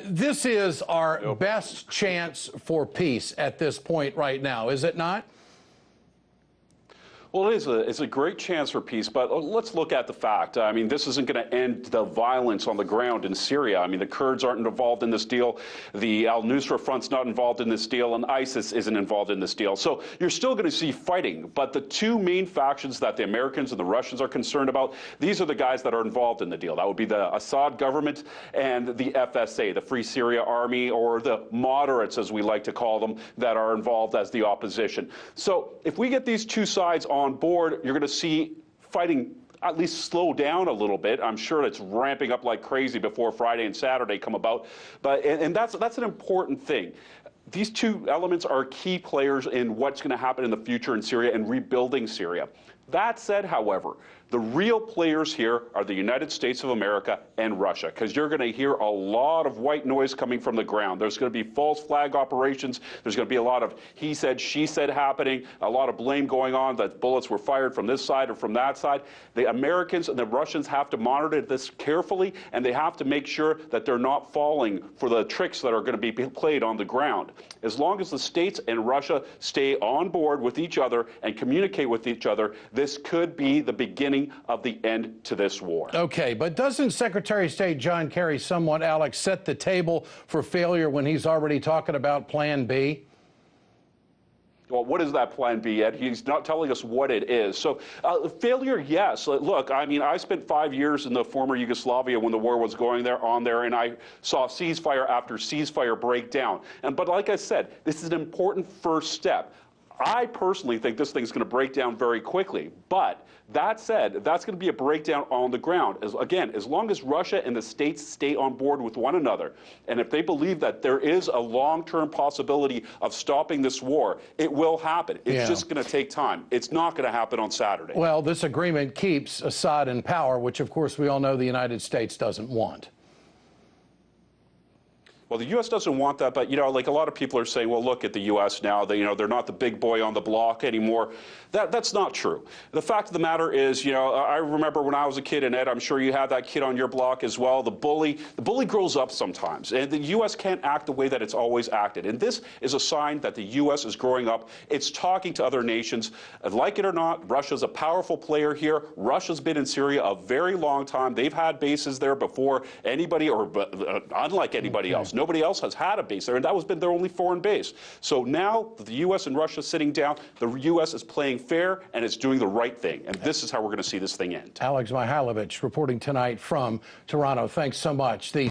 This is our best chance for peace at this point right now, is it not? Well, it's a great chance for peace, but let's look at the fact. I mean, this isn't going to end the violence on the ground in Syria. I mean, the Kurds aren't involved in this deal. The al-Nusra Front's not involved in this deal, and ISIS isn't involved in this deal. So you're still going to see fighting. But the two main factions that the Americans and the Russians are concerned about, these are the guys that are involved in the deal. That would be the Assad government and the FSA, the Free Syria Army, or the moderates, as we like to call them, that are involved as the opposition. So if we get these two sides on board, you're going to see fighting at least slow down a little bit. I'm sure it's ramping up like crazy before Friday and Saturday come about. But and that's an important thing. These two elements are key players in what's going to happen in the future in Syria and rebuilding Syria. That said, however, the real players here are the United States of America and Russia, because you're going to hear a lot of white noise coming from the ground. There's going to be false flag operations. There's going to be a lot of he said, she said happening, a lot of blame going on that bullets were fired from this side or from that side. The Americans and the Russians have to monitor this carefully, and they have to make sure that they're not falling for the tricks that are going to be played on the ground. As long as the states and Russia stay on board with each other and communicate with each other, this could be the beginning of the end to this war. Okay, but doesn't Secretary of State John Kerry somewhat, Alex, set the table for failure when he's already talking about Plan B? Well, what is that Plan B, Ed? He's not telling us what it is. So failure, yes. Look, I mean, I spent 5 years in the former Yugoslavia when the war was going on there, and I saw ceasefire after ceasefire break down. But like I said, this is an important first step. I personally think this thing's going to break down very quickly. But that said, that's going to be a breakdown on the ground. Again, as long as Russia and the states stay on board with one another, and if they believe that there is a long-term possibility of stopping this war, it will happen. It's just going to take time. It's not going to happen on Saturday. Well, this agreement keeps Assad in power, which, of course, we all know the United States doesn't want. Well, the U.S. doesn't want that, but, you know, like a lot of people are saying, well, look at the U.S. now, they're not the big boy on the block anymore. That's not true. The fact of the matter is, you know, I remember when I was a kid, and Ed, I'm sure you had that kid on your block as well, the bully grows up sometimes, and the U.S. can't act the way that it's always acted. And this is a sign that the U.S. is growing up. It's talking to other nations. Like it or not, Russia's a powerful player here. Russia's been in Syria a very long time. They've had bases there before anybody, or unlike anybody else. Nobody else has had a base there, and that has been their only foreign base. So now that the U.S. and Russia sitting down, the U.S. is playing fair, and it's doing the right thing. And this is how we're going to see this thing end. Alex Michailovich reporting tonight from Toronto. Thanks so much.